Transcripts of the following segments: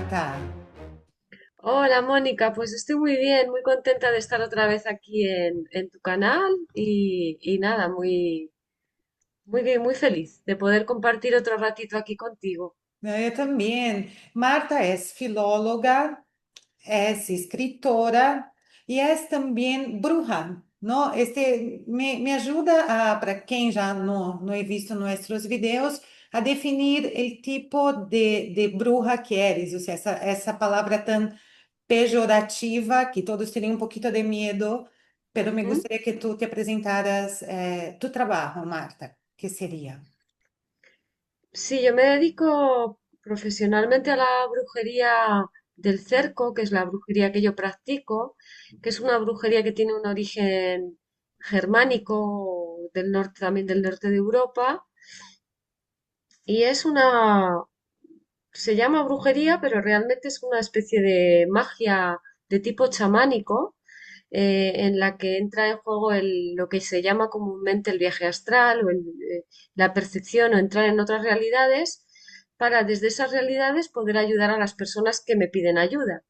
Marta? Hola Mónica, pues estoy muy bien, muy contenta de estar otra vez aquí en tu canal y nada, muy bien, muy feliz de poder compartir otro ratito aquí contigo. Eu também. Marta é filóloga, é escritora e é também bruja, não? Me ajuda a, para quem já não he visto nossos vídeos, a definir o tipo de bruja que eres, ou seja, essa palavra tão pejorativa que todos teriam um pouquinho de medo, pero me Ujú. gostaria que tu te apresentaras tu trabalho, Marta, que seria? Sí, yo me dedico profesionalmente a la brujería del cerco, que es la brujería que yo practico, que es una brujería que tiene un origen germánico del norte, también del norte de Europa, y es se llama brujería, pero realmente es una especie de magia de tipo chamánico, en la que entra en juego lo que se llama comúnmente el viaje astral o la percepción o entrar en otras realidades para desde esas realidades poder ayudar a las personas que me piden ayuda.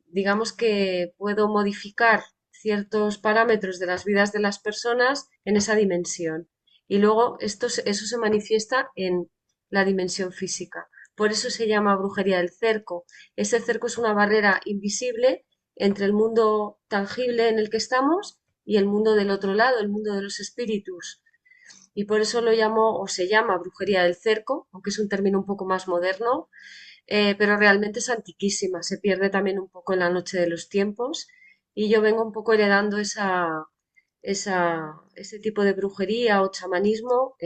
Digamos que puedo modificar ciertos parámetros de las vidas de las personas en esa dimensión. Y luego eso se manifiesta en la dimensión física. Por eso se llama brujería del cerco. Ese cerco es una barrera invisible entre el mundo tangible en el que estamos y el mundo del otro lado, el mundo de los espíritus. Y por eso lo llamo o se llama brujería del cerco, aunque es un término un poco más moderno, pero realmente es antiquísima, se pierde también un poco en la noche de los tiempos y yo vengo un poco heredando ese tipo de brujería o chamanismo,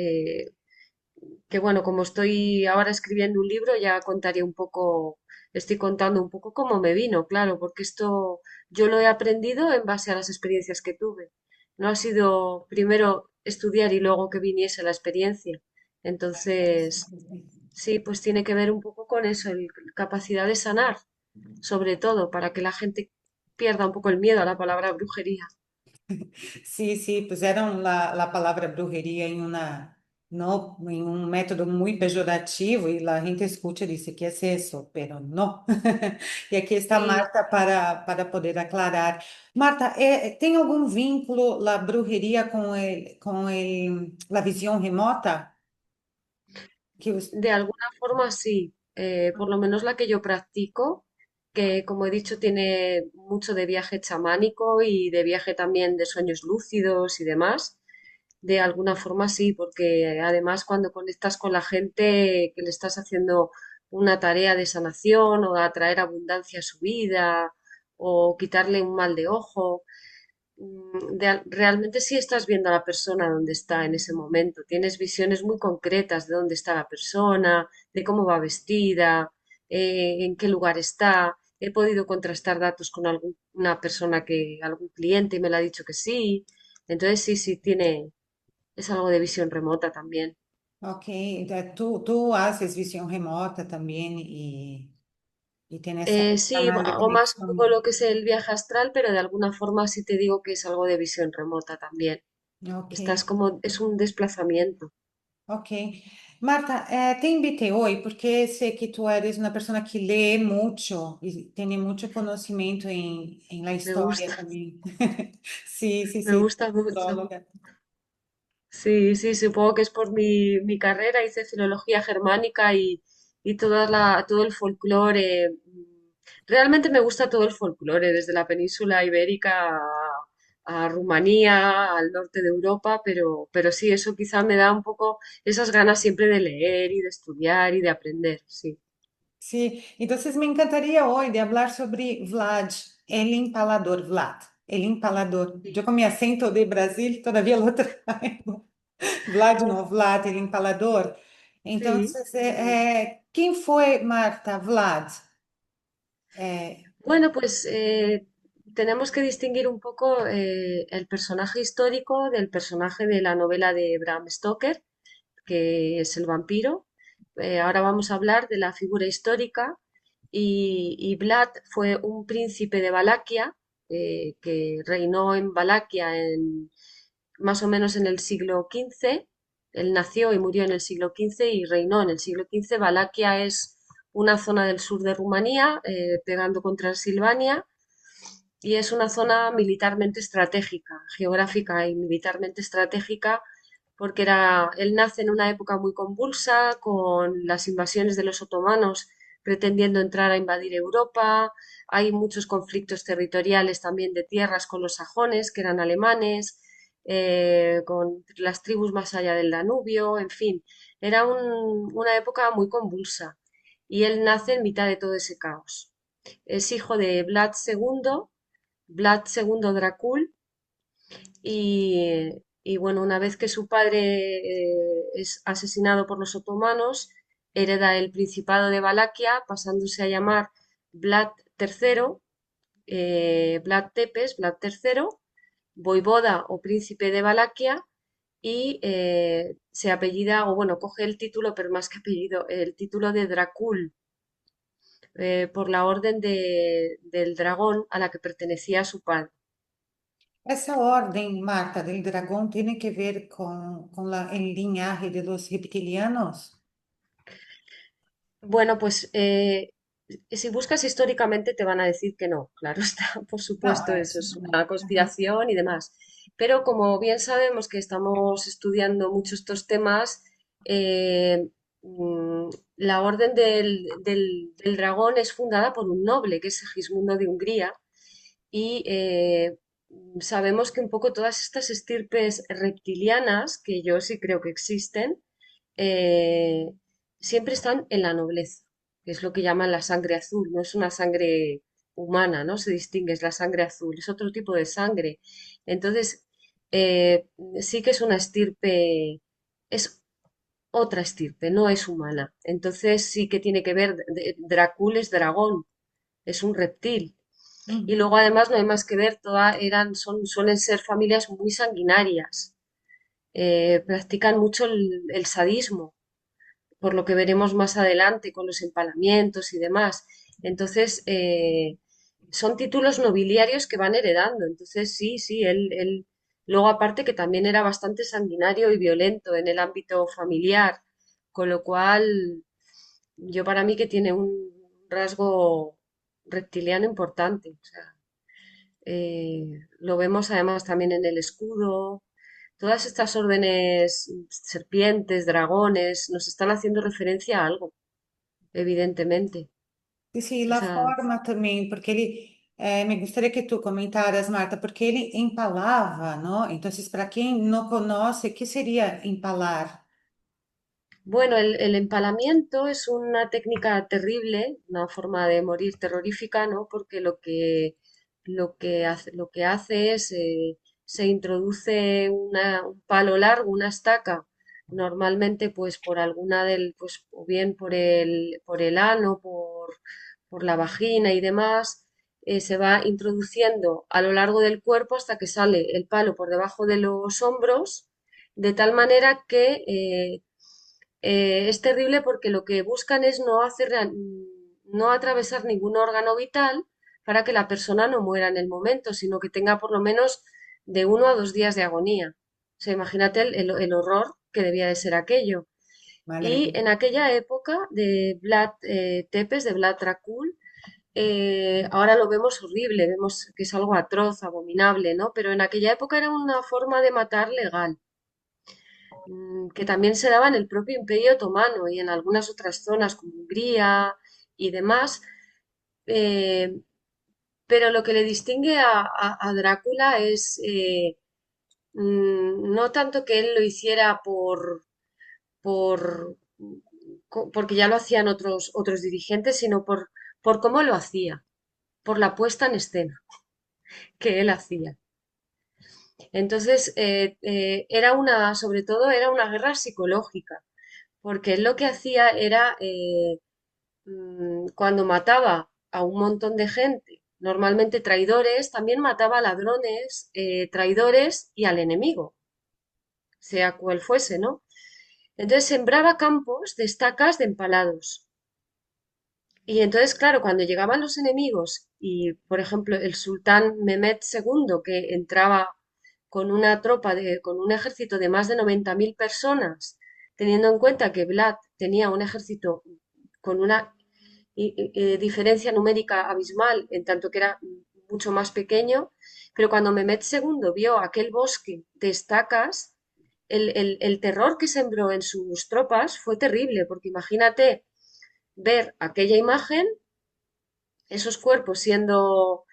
que bueno, como estoy ahora escribiendo un libro, ya contaré un poco, estoy contando un poco cómo me vino, claro, porque esto yo lo he aprendido en base a las experiencias que tuve. No ha sido primero estudiar y luego que viniese la experiencia. Entonces, sí, pues tiene que ver un poco con eso, capacidad de sanar, sobre todo, para que la gente pierda un poco el miedo a la palabra brujería. Sí, sí, puseram a palavra brujeria em no, em um método muito pejorativo e a gente escuta e diz que é isso, pero não. E aqui está Sí, Marta para poder aclarar. Marta, tem algum vínculo a brujeria com a visão remota? Que os... de alguna forma sí, por lo menos la que yo practico, que como he dicho tiene mucho de viaje chamánico y de viaje también de sueños lúcidos y demás. De alguna forma sí, porque además cuando conectas con la gente que le estás haciendo una tarea de sanación o atraer abundancia a su vida o quitarle un mal de ojo, realmente sí estás viendo a la persona donde está en ese momento. Tienes visiones muy concretas de dónde está la persona, de cómo va vestida, en qué lugar está. He podido contrastar datos con alguna persona algún cliente y me lo ha dicho que sí. Entonces sí, sí, es algo de visión remota también. Ok, então tu haces visão remota também e tem essa Sí, canal de hago más un conexão. poco lo que es el viaje astral, pero de alguna forma sí te digo que es algo de visión remota también. Ok. Estás como, es un desplazamiento. Ok. Marta, te invité hoy porque sé que tú eres una persona que lee mucho y tiene mucho conocimiento en la Me historia gusta, también. Sí, sí, me sí. gusta mucho. Astróloga. Sí, sí, supongo que es por mi carrera, hice filología germánica y todo el folclore. Realmente me gusta todo el folclore, desde la península ibérica a Rumanía, al norte de Europa, pero sí, eso quizá me da un poco esas ganas siempre de leer y de estudiar y de aprender, sí. Sí, entonces me encantaría hoy de hablar sobre Vlad, el empalador, Vlad, el empalador. Yo con mi acento de Brasil todavía lo traigo. Vlad no, Vlad, el empalador. Sí. Entonces, ¿quién fue Marta Vlad? Bueno, pues tenemos que distinguir un poco el personaje histórico del personaje de la novela de Bram Stoker, que es el vampiro. Ahora vamos a hablar de la figura histórica y Vlad fue un príncipe de Valaquia que reinó en Valaquia más o menos en el siglo XV. Él nació y murió en el siglo XV y reinó en el siglo XV. Valaquia es una zona del sur de Rumanía, pegando con Transilvania, y es una zona militarmente estratégica, geográfica y militarmente estratégica, porque él nace en una época muy convulsa, con las invasiones de los otomanos pretendiendo entrar a invadir Europa. Hay muchos conflictos territoriales también de tierras con los sajones, que eran alemanes, con las tribus más allá del Danubio, en fin, era una época muy convulsa. Y él nace en mitad de todo ese caos. Es hijo de Vlad II Dracul, y bueno, una vez que su padre es asesinado por los otomanos, hereda el Principado de Valaquia, pasándose a llamar Vlad III, Vlad Tepes, Vlad III, voivoda o príncipe de Valaquia, y se apellida, o bueno, coge el título, pero más que apellido, el título de Dracul, por la orden del dragón a la que pertenecía su padre. Essa ordem, Marta, del dragão tem que ver com el linaje de los reptilianos? Bueno, pues si buscas históricamente te van a decir que no, claro está, por Não, supuesto, é eso isso. es Né? una Aham. conspiración y demás. Pero como bien sabemos que estamos estudiando mucho estos temas, eh, mm, la Orden del Dragón es fundada por un noble, que es Segismundo de Hungría, y sabemos que un poco todas estas estirpes reptilianas, que yo sí creo que existen, eh, siempre están en la nobleza, que es lo que llaman la sangre azul, no es una sangre humana, ¿no? Se distingue, es la sangre azul, es otro tipo de sangre. Entonces, eh, sí que es una estirpe, es otra estirpe, no es humana. Entonces sí que tiene que ver, Dracul es dragón, es un reptil. Y Uhum. luego además no hay más que ver, suelen ser familias muy sanguinarias, practican mucho el sadismo, por lo que veremos más adelante con los empalamientos y demás. Entonces, son títulos nobiliarios que van heredando. Entonces, sí, sí, luego aparte que también era bastante sanguinario y violento en el ámbito familiar, con lo cual yo para mí que tiene un rasgo reptiliano importante. O sea, lo vemos además también en el escudo. Todas estas órdenes, serpientes, dragones, nos están haciendo referencia a algo, evidentemente. E sim, O lá sea, forma também, porque ele, me gostaria que tu comentaras, Marta, porque ele empalava, não? Então, para quem não conhece, o que seria empalar? bueno, el empalamiento es una técnica terrible, una forma de morir terrorífica, ¿no? Porque lo que hace es, se introduce un palo largo, una estaca, normalmente pues por pues o bien por el ano, por la vagina y demás, se va introduciendo a lo largo del cuerpo hasta que sale el palo por debajo de los hombros, de tal manera que es terrible porque lo que buscan es no atravesar ningún órgano vital para que la persona no muera en el momento, sino que tenga por lo menos de 1 a 2 días de agonía. O sea, imagínate el horror que debía de ser aquello. Madre Y en mía. aquella época de Vlad Tepes, de Vlad Dracul, ahora lo vemos horrible, vemos que es algo atroz, abominable, ¿no? Pero en aquella época era una forma de matar legal, que también se daba en el propio Imperio Otomano y en algunas otras zonas como Hungría y demás. eh, pero lo que le distingue a Drácula es, no tanto que él lo hiciera por, porque ya lo hacían otros dirigentes, sino por cómo lo hacía, por la puesta en escena que él hacía. Entonces, sobre todo era una guerra psicológica, porque él lo que hacía era, cuando mataba a un montón de gente, normalmente traidores, también mataba a ladrones, traidores y al enemigo, sea cual fuese, ¿no? Entonces sembraba campos de estacas de empalados. Y entonces, claro, cuando llegaban los enemigos y, por ejemplo, el sultán Mehmed II, que entraba con un ejército de más de 90.000 personas, teniendo en cuenta que Vlad tenía un ejército con una diferencia numérica abismal, en tanto que era mucho más pequeño, pero cuando Mehmed II vio aquel bosque de estacas, el terror que sembró en sus tropas fue terrible, porque imagínate ver aquella imagen, esos cuerpos siendo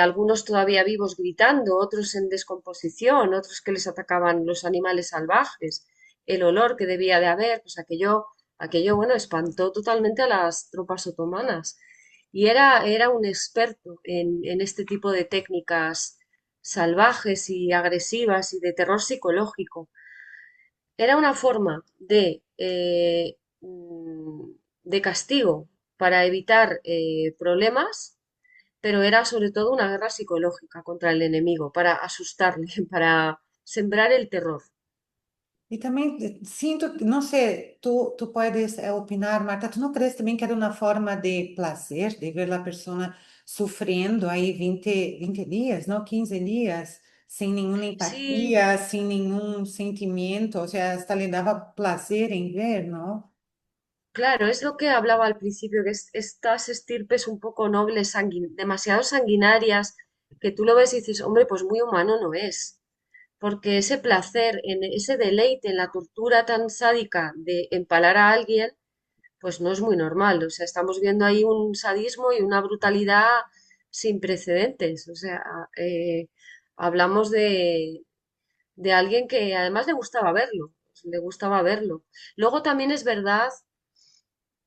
algunos todavía vivos gritando, otros en descomposición, otros que les atacaban los animales salvajes, el olor que debía de haber, pues aquello bueno, espantó totalmente a las tropas otomanas. Y era un experto en este tipo de técnicas salvajes y agresivas y de terror psicológico. Era una forma de castigo para evitar problemas, pero era sobre todo una guerra psicológica contra el enemigo, para asustarle, para sembrar el terror. Y también siento, no sé, tú puedes opinar, Marta, ¿tú no crees también que era una forma de placer, de ver la persona sufriendo ahí 20 días, ¿no? 15 días, sin ninguna Sí, empatía, sin ningún sentimiento, o sea, hasta le daba placer en ver, ¿no? claro, es lo que hablaba al principio, que estas estirpes un poco nobles, demasiado sanguinarias, que tú lo ves y dices, hombre, pues muy humano no es. Porque ese placer, ese deleite en la tortura tan sádica de empalar a alguien, pues no es muy normal. O sea, estamos viendo ahí un sadismo y una brutalidad sin precedentes. O sea, eh, hablamos de alguien que además le gustaba verlo. Luego también es verdad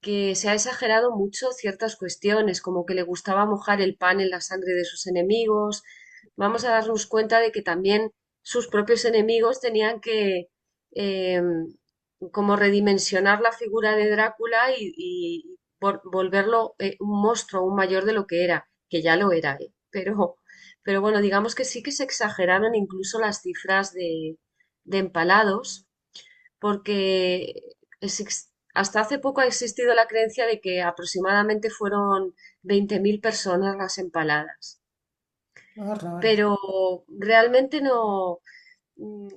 que se ha exagerado mucho ciertas cuestiones, como que le gustaba mojar el pan en la sangre de sus enemigos. Vamos a darnos cuenta de que también sus propios enemigos tenían que eh, como redimensionar la figura de Drácula y volverlo un monstruo aún mayor de lo que era, que ya lo era, ¿eh? Pero bueno, digamos que sí que se exageraron incluso las cifras de empalados porque hasta hace poco ha existido la creencia de que aproximadamente fueron 20.000 personas las empaladas, Horror. pero realmente no.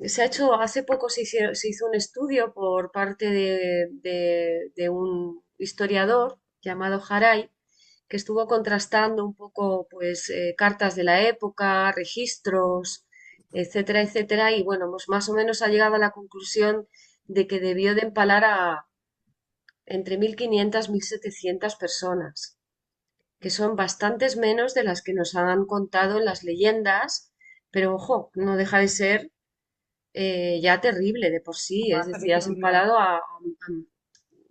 Se ha hecho, hace poco se hizo un estudio por parte de un historiador llamado Haray, que estuvo contrastando un poco pues cartas de la época, registros, etcétera, etcétera, y bueno, pues más o menos ha llegado a la conclusión de que debió de empalar a entre 1.500 y 1.700 personas, que son bastantes menos de las que nos han contado en las leyendas, pero ojo, no deja de ser ya terrible de por sí, es Más decir, has terrible. empalado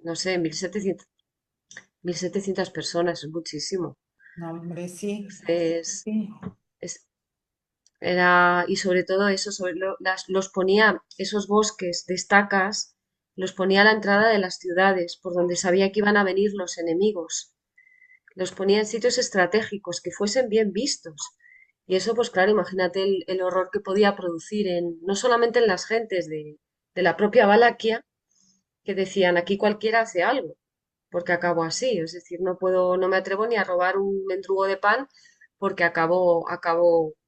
no sé, 1.700 personas, es muchísimo. No, hombre, sí. Entonces, Sí. y sobre todo eso, los ponía, esos bosques de estacas, los ponía a la entrada de las ciudades, por donde sabía que iban a venir los enemigos. Los ponía en sitios estratégicos que fuesen bien vistos. Y eso, pues claro, imagínate el horror que podía producir no solamente en las gentes de la propia Valaquia, que decían aquí cualquiera hace algo, porque acabo así, es decir, no me atrevo ni a robar un mendrugo de pan porque acabo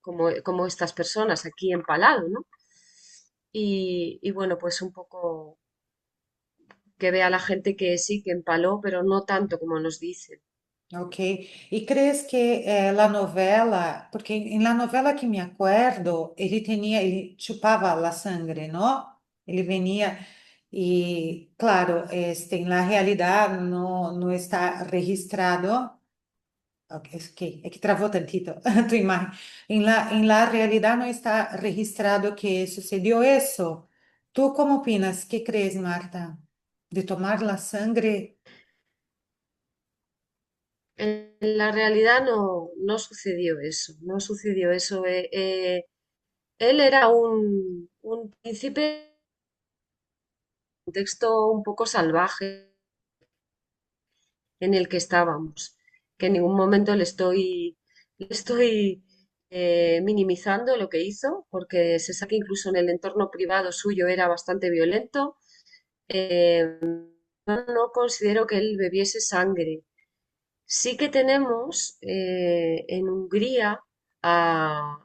como estas personas aquí empalado, ¿no? Y bueno, pues un poco que vea la gente que sí, que empaló, pero no tanto como nos dicen. Ok. ¿Y crees que la novela, porque en la novela que me acuerdo, él chupaba la sangre, ¿no? Él venía y, claro, en la realidad no está registrado. Ok, es que travó tantito tu imagen. En la realidad no está registrado que sucedió eso. ¿Tú cómo opinas? ¿Qué crees, Marta? ¿De tomar la sangre? En la realidad no sucedió eso, no sucedió eso. Él era un príncipe, un texto un poco salvaje en el que estábamos, que en ningún momento le estoy minimizando lo que hizo, porque se sabe que incluso en el entorno privado suyo era bastante violento. Eh, no considero que él bebiese sangre. Sí que tenemos en Hungría a,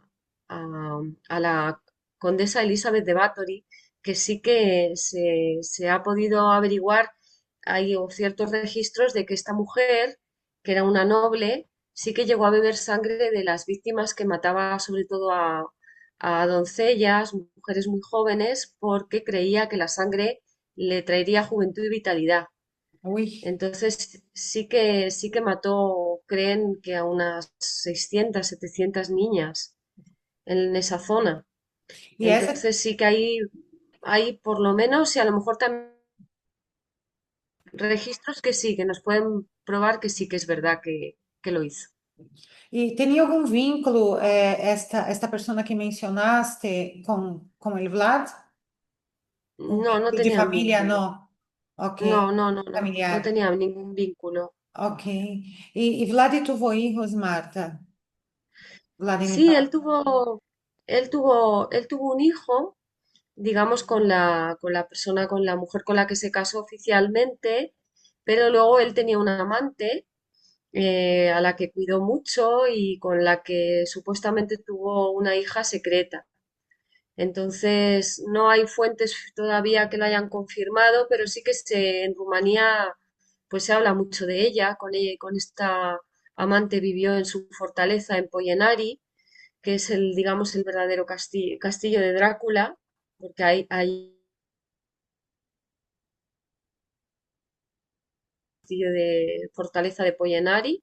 a- a la condesa Elizabeth de Báthory, que sí que se ha podido averiguar, hay ciertos registros de que esta mujer que era una noble, sí que llegó a beber sangre de las víctimas que mataba sobre todo a doncellas, mujeres muy jóvenes, porque creía que la sangre le traería juventud y vitalidad. Uy. Entonces sí que mató, creen que a unas 600, 700 niñas en esa zona. Y ese, Entonces sí que hay por lo menos, y a lo mejor también registros que sí, que nos pueden probar que sí que es verdad que lo hizo. ¿Y tenía algún vínculo esta persona que mencionaste con el Vlad? ¿Un No, no vínculo de tenían familia? vínculo. No. Ok, No familiar. tenían ningún vínculo. Ok. ¿Y Vlad tuvo hijos, Marta? Vladimir Sí, Pavlovich. él tuvo un hijo, digamos, con la persona, con la mujer con la que se casó oficialmente, pero luego él tenía una amante a la que cuidó mucho y con la que supuestamente tuvo una hija secreta. Entonces, no hay fuentes todavía que lo hayan confirmado, pero sí que en Rumanía pues se habla mucho de ella. Con esta amante vivió en su fortaleza en Poyenari, que es el, digamos, el verdadero castillo de Drácula, porque hay castillo de fortaleza de Poyenari,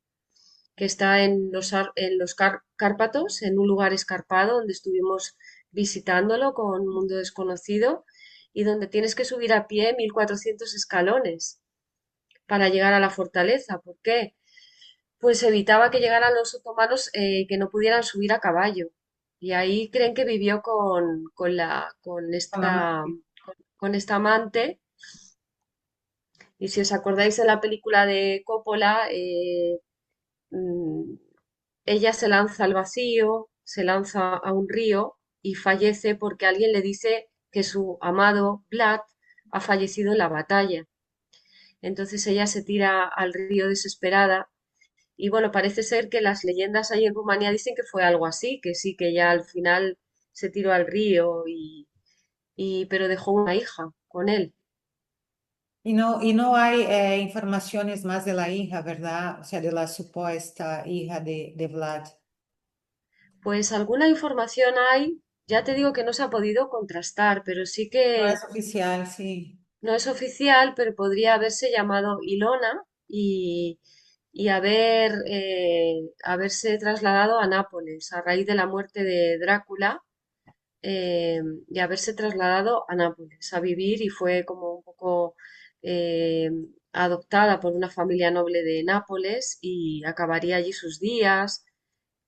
que está en los Cárpatos, en un lugar escarpado donde estuvimos visitándolo con un mundo desconocido y donde tienes que subir a pie 1400 escalones para llegar a la fortaleza. ¿Por qué? Pues evitaba que llegaran los otomanos que no pudieran subir a caballo. Y ahí creen que vivió Con la amante. con esta amante. Y si os acordáis de la película de Coppola, mm, ella se lanza al vacío, se lanza a un río y fallece porque alguien le dice que su amado Vlad ha fallecido en la batalla. Entonces ella se tira al río desesperada y bueno, parece ser que las leyendas ahí en Rumanía dicen que fue algo así, que sí, que ya al final se tiró al río pero dejó una hija con él. Y no hay informaciones más de la hija, ¿verdad? O sea, de la supuesta hija de Vlad. Pues alguna información hay, ya te digo que no se ha podido contrastar, pero sí No es que oficial, sí. no es oficial, pero podría haberse llamado Ilona y haberse trasladado a Nápoles a raíz de la muerte de Drácula y haberse trasladado a Nápoles a vivir y fue como un poco eh, adoptada por una familia noble de Nápoles y acabaría allí sus días,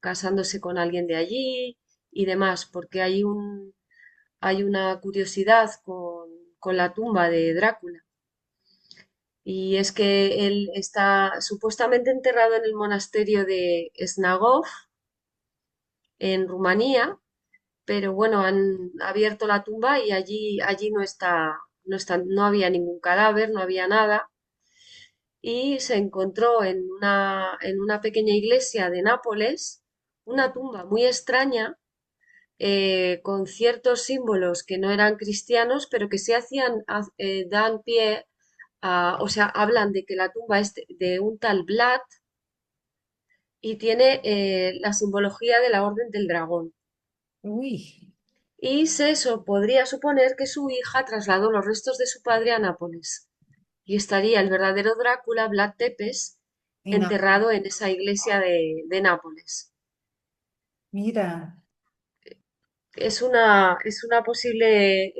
casándose con alguien de allí y demás, porque hay una curiosidad con la tumba de Drácula. Y es que él está supuestamente enterrado en el monasterio de Snagov, en Rumanía, pero bueno, han abierto la tumba y allí no había ningún cadáver, no había nada. Y se encontró en una pequeña iglesia de Nápoles una tumba muy extraña con ciertos símbolos que no eran cristianos, pero que sí dan pie o sea, hablan de que la tumba es de un tal Vlad y tiene la simbología de la Orden del Dragón. Uy, Y podría suponer que su hija trasladó los restos de su padre a Nápoles. Y estaría el verdadero Drácula, Vlad Tepes, en Nápoles. enterrado en esa iglesia de Nápoles. Mira, Es una posible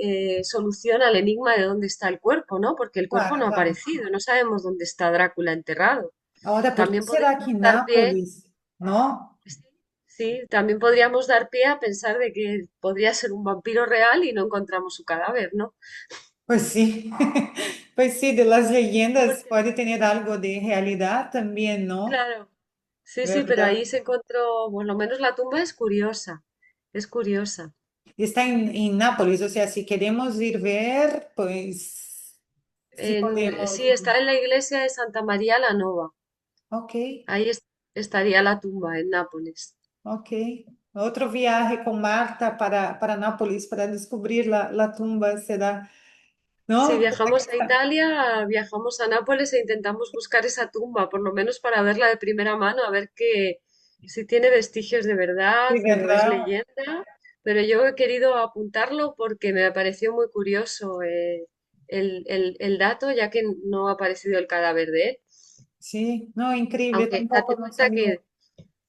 solución al enigma de dónde está el cuerpo, ¿no? Porque el cuerpo claro, no ha claro. aparecido, no sabemos dónde está Drácula enterrado. Ahora, ¿por qué También será que podríamos dar pie, Nápoles? ¿No? sí, sí, también podríamos dar pie a pensar de que podría ser un vampiro real y no encontramos su cadáver, ¿no? Pues sí, pues sí, de las leyendas Porque, puede tener algo de realidad también, ¿no? claro, sí, sí, pero ¿Verdad? ahí se encontró, por lo menos la tumba es curiosa, es curiosa. Está en Nápoles, o sea, si queremos ir ver, pues sí podemos. Sí, está en la iglesia de Santa María la Nova. Ok, Ahí estaría la tumba en Nápoles. ok. Otro viaje con Marta para Nápoles para descubrir la tumba será. Si ¿no? viajamos a Italia, viajamos a Nápoles e intentamos buscar esa tumba, por lo menos para verla de primera mano, a ver si tiene vestigios de verdad De o es verdad. leyenda. Pero yo he querido apuntarlo porque me pareció muy curioso el dato, ya que no ha aparecido el cadáver de él. Sí, no, increíble, Aunque date tampoco no cuenta sabía.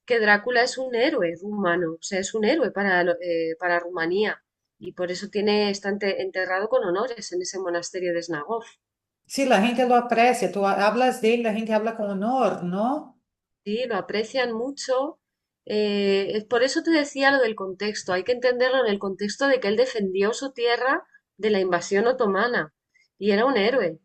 que Drácula es un héroe rumano, o sea, es un héroe para Rumanía. Y por eso está enterrado con honores en ese monasterio de Snagov. Sí, la gente lo aprecia, tú hablas de él, la gente habla con honor, ¿no? Sí, lo aprecian mucho. Por eso te decía lo del contexto. Hay que entenderlo en el contexto de que él defendió su tierra de la invasión otomana y era un héroe.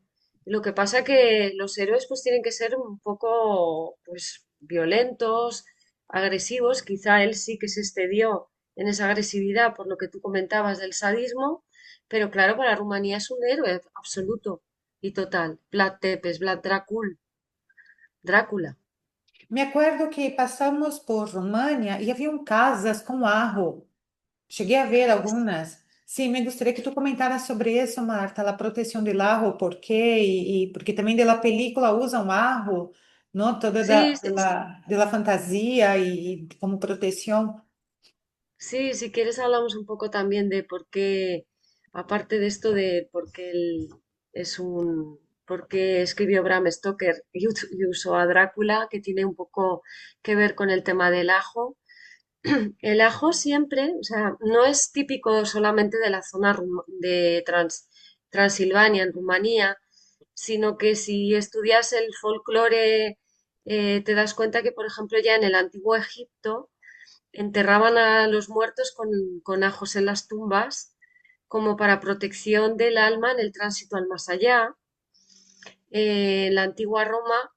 Lo que pasa que los héroes pues tienen que ser un poco pues violentos, agresivos. Quizá él sí que se excedió en esa agresividad por lo que tú comentabas del sadismo, pero claro, para Rumanía es un héroe absoluto y total. Vlad Tepes, Vlad Drácula. Me acuerdo que pasamos por Rumania y había casas con ajo. Cheguei a ver algunas. Sim, me gostaria que tu comentaras sobre isso, Marta, a proteção do ajo, por quê? E porque também da película usam ajo, não? Toda Sí, de la fantasia e como proteção. sí, si quieres hablamos un poco también de por qué, aparte de esto de por qué él por qué escribió Bram Stoker y usó a Drácula, que tiene un poco que ver con el tema del ajo. El ajo siempre, o sea, no es típico solamente de la zona de Transilvania, en Rumanía, sino que si estudias el folclore, te das cuenta que, por ejemplo, ya en el antiguo Egipto, enterraban a los muertos con ajos en las tumbas como para protección del alma en el tránsito al más allá. En la antigua Roma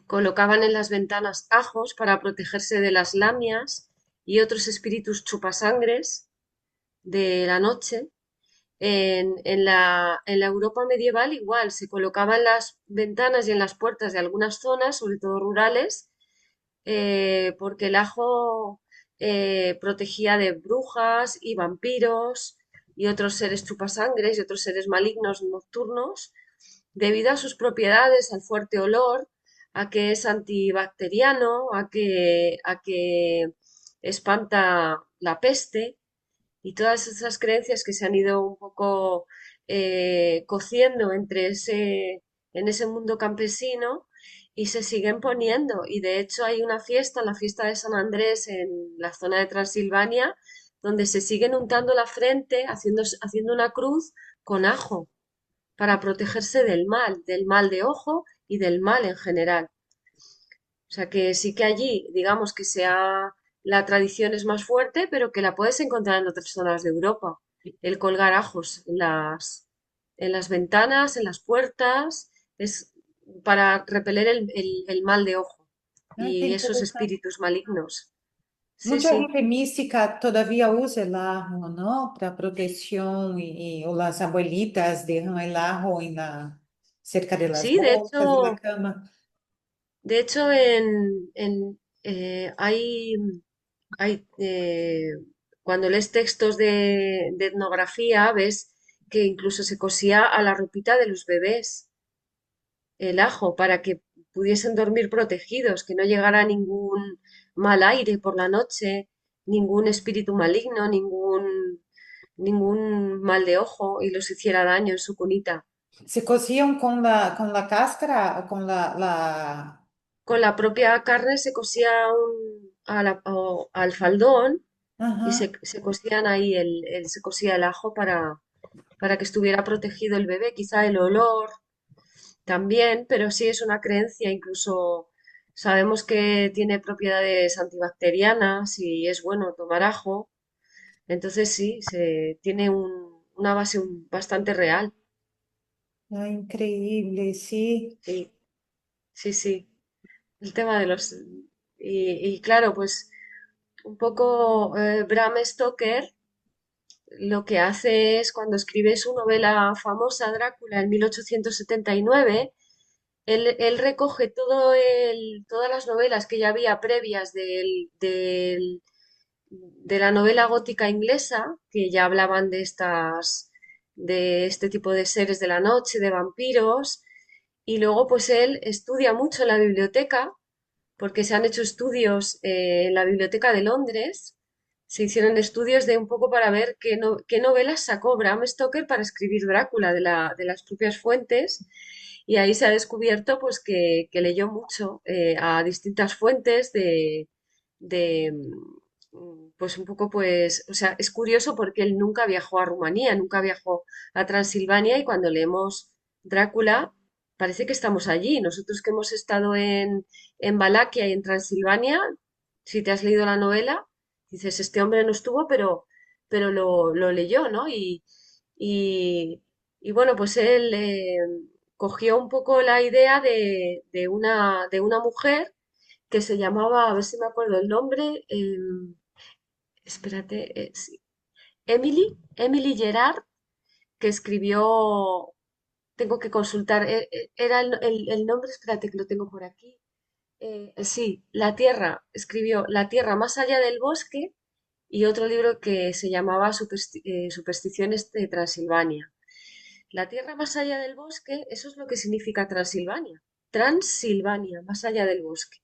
colocaban en las ventanas ajos para protegerse de las lamias y otros espíritus chupasangres de la noche. En la Europa medieval igual, se colocaban en las ventanas y en las puertas de algunas zonas, sobre todo rurales, porque el ajo protegía de brujas y vampiros y otros seres chupasangres y otros seres malignos nocturnos, debido a sus propiedades, al fuerte olor, a que es antibacteriano, a que espanta la peste y todas esas creencias que se han ido un poco cociendo en ese mundo campesino y se siguen poniendo. Y de hecho hay una fiesta, la fiesta de San Andrés en la zona de Transilvania, donde se siguen untando la frente, haciendo una cruz con ajo para protegerse del mal de ojo y del mal en general. O sea que sí que allí, digamos que la tradición es más fuerte, pero que la puedes encontrar en otras zonas de Europa. El colgar ajos en las ventanas, en las puertas, es para repeler el mal de ojo Ah, que y esos interessante. espíritus malignos. Sí, Muita sí. gente mística todavía usa el ajo, ¿no? Para protección o las abuelitas dejan el ajo cerca de las Sí, de bolsas, de la hecho, cama. de hecho hay cuando lees textos de etnografía, ves que incluso se cosía a la ropita de los bebés el ajo para que pudiesen dormir protegidos, que no llegara ningún mal aire por la noche, ningún espíritu maligno, ningún mal de ojo y los hiciera daño en su cunita. Se cocían con la cáscara, con Con la propia carne se cosía al faldón y Ajá. se cosían ahí se cosía el ajo para que estuviera protegido el bebé, quizá el olor también, pero sí es una creencia, incluso sabemos que tiene propiedades antibacterianas y es bueno tomar ajo, entonces sí, tiene una base bastante real, Ah, increíble, sí. sí, sí, sí. El tema de los... y claro, pues un poco Bram Stoker lo que hace es cuando escribe su novela famosa Drácula en 1879, él recoge todas las novelas que ya había previas de la novela gótica inglesa, que ya hablaban de este tipo de seres de la noche, de vampiros, y luego pues él estudia mucho en la biblioteca, porque se han hecho estudios en la Biblioteca de Londres, se hicieron estudios de un poco para ver qué novelas sacó Bram Stoker para escribir Drácula de las propias fuentes, y ahí se ha descubierto pues que leyó mucho a distintas fuentes de pues un poco pues, o sea, es curioso porque él nunca viajó a Rumanía, nunca viajó a Transilvania, y cuando leemos Drácula parece que estamos allí. Nosotros que hemos estado en Valaquia y en Transilvania, si te has leído la novela, dices, este hombre no estuvo, pero lo leyó, ¿no? Y, y bueno, pues él cogió un poco la idea de una mujer que se llamaba, a ver si me acuerdo el nombre, espérate, sí, Emily Gerard, que escribió, tengo que consultar, era el nombre, espérate que lo tengo por aquí. Sí, La Tierra, escribió La Tierra más allá del bosque, y otro libro que se llamaba Supersticiones de Transilvania. La Tierra más allá del bosque, eso es lo que significa Transilvania. Transilvania, más allá del bosque.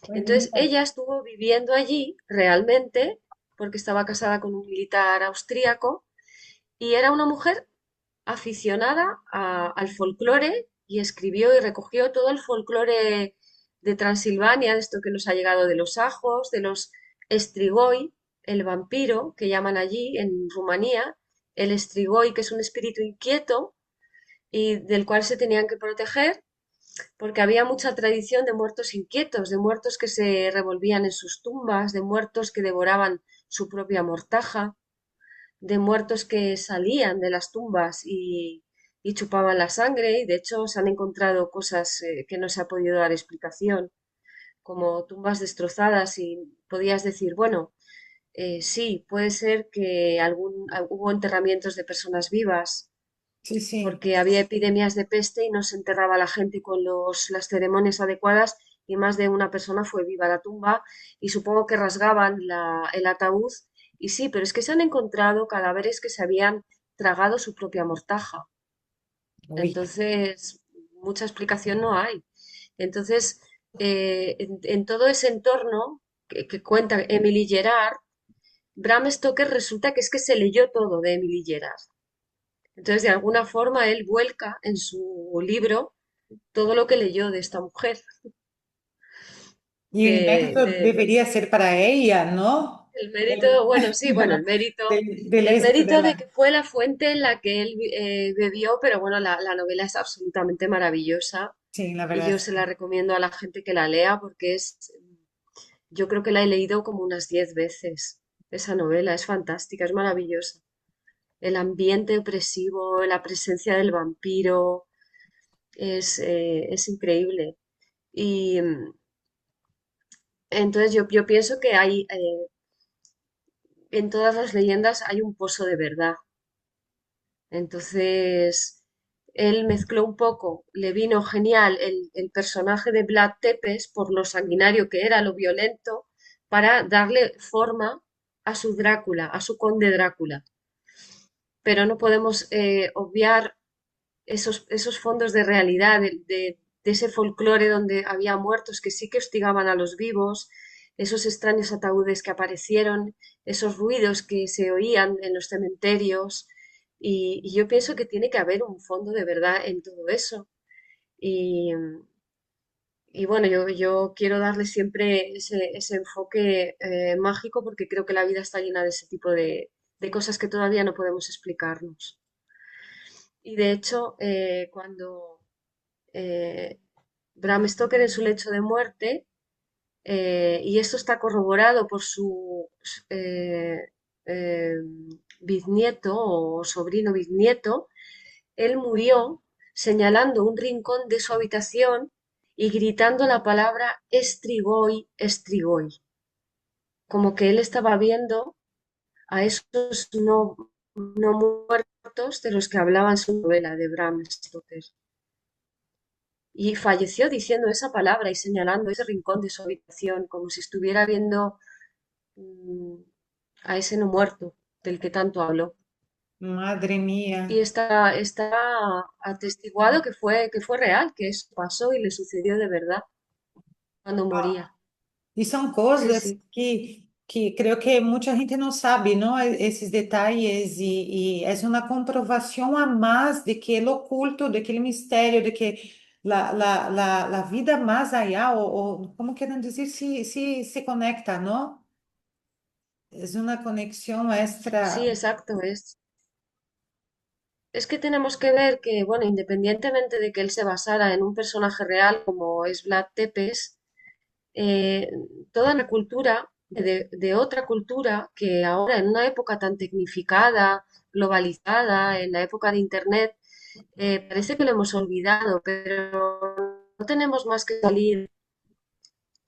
Pues Entonces mira, ella estuvo viviendo allí realmente porque estaba casada con un militar austríaco, y era una mujer aficionada al folclore, y escribió y recogió todo el folclore de Transilvania, de esto que nos ha llegado de los ajos, de los strigoi, el vampiro que llaman allí en Rumanía, el strigoi, que es un espíritu inquieto y del cual se tenían que proteger, porque había mucha tradición de muertos inquietos, de muertos que se revolvían en sus tumbas, de muertos que devoraban su propia mortaja, de muertos que salían de las tumbas y chupaban la sangre, y de hecho se han encontrado cosas que no se ha podido dar explicación, como tumbas destrozadas, y podías decir, bueno, sí, puede ser que hubo enterramientos de personas vivas, sí, sí. porque había epidemias de peste y no se enterraba a la gente con las ceremonias adecuadas, y más de una persona fue viva a la tumba, y supongo que rasgaban el ataúd, y sí, pero es que se han encontrado cadáveres que se habían tragado su propia mortaja. Uy. Entonces, mucha explicación no hay. Entonces, en todo ese entorno que cuenta Emily Gerard, Bram Stoker resulta que es que se leyó todo de Emily Gerard. Entonces, de alguna forma, él vuelca en su libro todo lo que leyó de esta mujer, Y el mérito de debería ser para ella, ¿no? el Del, mérito, bueno, sí, bueno, del el este de mérito de la... que fue la fuente en la que él bebió, pero bueno, la novela es absolutamente maravillosa, Sí, la y verdad. yo se la recomiendo a la gente que la lea porque yo creo que la he leído como unas 10 veces. Esa novela es fantástica, es maravillosa. El ambiente opresivo, la presencia del vampiro, es increíble. Y entonces yo pienso que hay, en todas las leyendas hay un pozo de verdad. Entonces, él mezcló un poco, le vino genial el personaje de Vlad Tepes por lo sanguinario que era, lo violento, para darle forma a su Drácula, a su conde Drácula. Pero no podemos obviar esos fondos de realidad, de ese folclore donde había muertos que sí que hostigaban a los vivos, esos extraños ataúdes que aparecieron, esos ruidos que se oían en los cementerios. Y yo pienso que tiene que haber un fondo de verdad en todo eso. Y, y bueno, yo quiero darle siempre ese enfoque mágico, porque creo que la vida está llena de ese tipo de cosas que todavía no podemos explicarnos. Y de hecho, cuando eh, Bram Stoker en su lecho de muerte, y esto está corroborado por su eh, bisnieto o sobrino bisnieto, él murió señalando un rincón de su habitación y gritando la palabra Strigoi, Strigoi, como que él estaba viendo a esos no muertos de los que hablaba en su novela de Bram Stoker. Y falleció diciendo esa palabra y señalando ese rincón de su habitación, como si estuviera viendo mm, a ese no muerto del que tanto habló. Madre Y mía. está atestiguado que fue real, que eso pasó y le sucedió de verdad cuando moría. Y son Sí, cosas sí, que creo que mucha gente no sabe, ¿no? Esos detalles y es una comprobación a más de que el oculto, de que el misterio, de que la vida más allá, o como quieran decir, sí, sí se conecta, ¿no? Es una conexión sí, extra. exacto. Es que tenemos que ver que, bueno, independientemente de que él se basara en un personaje real como es Vlad Tepes, eh, toda la cultura de otra cultura que ahora en una época tan tecnificada, globalizada, en la época de Internet, parece que lo hemos olvidado, pero no tenemos más que salir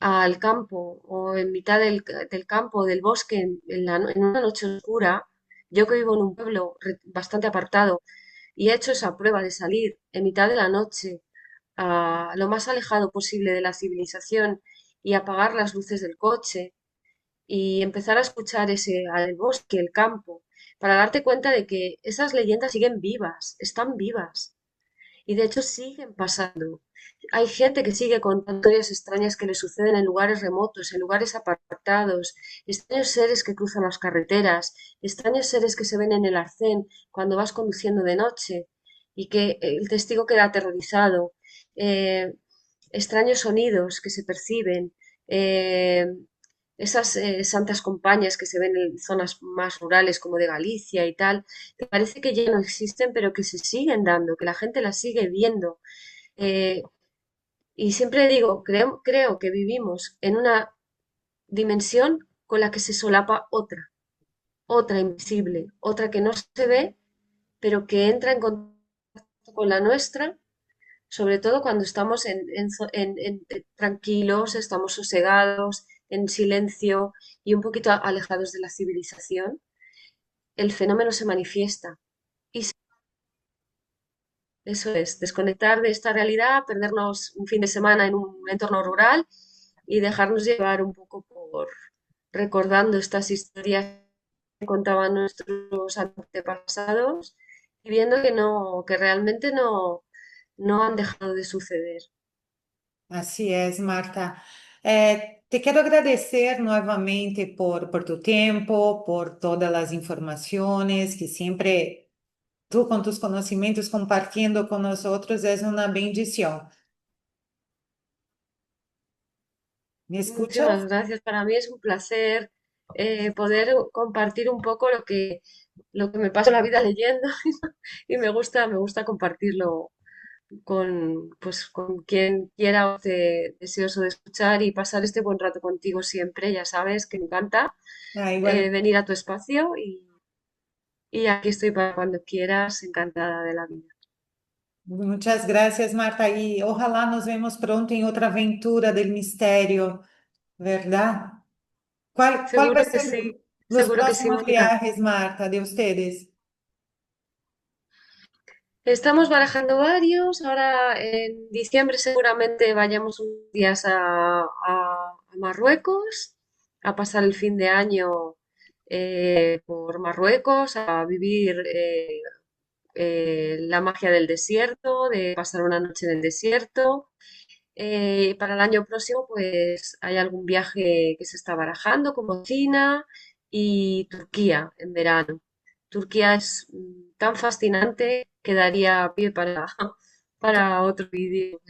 al campo o en mitad del campo, del bosque, en una noche oscura. Yo que vivo en un pueblo bastante apartado y he hecho esa prueba de salir en mitad de la noche a lo más alejado posible de la civilización y apagar las luces del coche y empezar a escuchar ese al bosque, el campo, para darte cuenta de que esas leyendas siguen vivas, están vivas. Y de hecho siguen pasando. Hay gente que sigue contando historias extrañas que le suceden en lugares remotos, en lugares apartados, extraños seres que cruzan las carreteras, extraños seres que se ven en el arcén cuando vas conduciendo de noche y que el testigo queda aterrorizado, eh, extraños sonidos que se perciben, eh, esas santas compañías que se ven en zonas más rurales como de Galicia y tal, que parece que ya no existen, pero que se siguen dando, que la gente las sigue viendo. Eh, y siempre digo, creo que vivimos en una dimensión con la que se solapa otra invisible, otra que no se ve, pero que entra en contacto con la nuestra, sobre todo cuando estamos tranquilos, estamos sosegados, en silencio y un poquito alejados de la civilización, el fenómeno se manifiesta. Y eso es, desconectar de esta realidad, perdernos un fin de semana en un entorno rural y dejarnos llevar un poco por recordando estas historias que contaban nuestros antepasados y viendo que no, que realmente no han dejado de suceder. Así es, Marta. Te quiero agradecer nuevamente por tu tiempo, por todas las informaciones que siempre tú con tus conocimientos compartiendo con nosotros es una bendición. ¿Me Muchísimas escuchas? gracias. Para mí es un placer poder compartir un poco lo que me pasa en la vida leyendo y me gusta compartirlo pues, con quien quiera o esté deseoso de escuchar y pasar este buen rato contigo siempre. Ya sabes que me encanta Ah, igual. venir a tu espacio y aquí estoy para cuando quieras, encantada de la vida. Muchas gracias, Marta. Y ojalá nos vemos pronto en otra aventura del misterio, ¿verdad? ¿Cuál va a ser los Seguro que sí, próximos Mónica. viajes, Marta, de ustedes? Estamos barajando varios. Ahora en diciembre seguramente vayamos unos días a Marruecos a pasar el fin de año por Marruecos, a vivir la magia del desierto, de pasar una noche en el desierto. Para el año próximo, pues hay algún viaje que se está barajando, como China y Turquía en verano. Turquía es tan fascinante que daría pie para, para otro vídeo.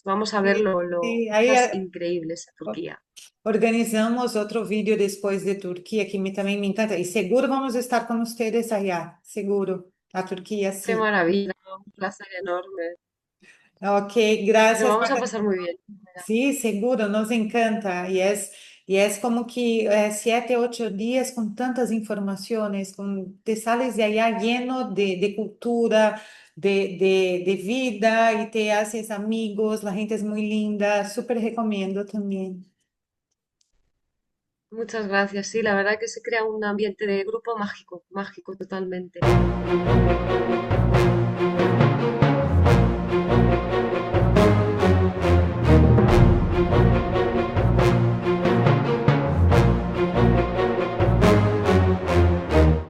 Vamos a ver Sí, sí, ahí cosas increíbles en Turquía. organizamos otro vídeo después de Turquía que también me encanta y seguro vamos a estar con ustedes allá, seguro. A Turquía, Qué sí. maravilla, un placer enorme. Ok, Lo gracias, vamos a Marta. pasar muy bien. Sí, seguro, nos encanta. Y es como que 7, 8 días con tantas informaciones, te sales de allá lleno de cultura, de vida y te haces amigos, la gente es muy linda, súper recomiendo también. Muchas gracias. Sí, la verdad que se crea un ambiente de grupo mágico, mágico totalmente.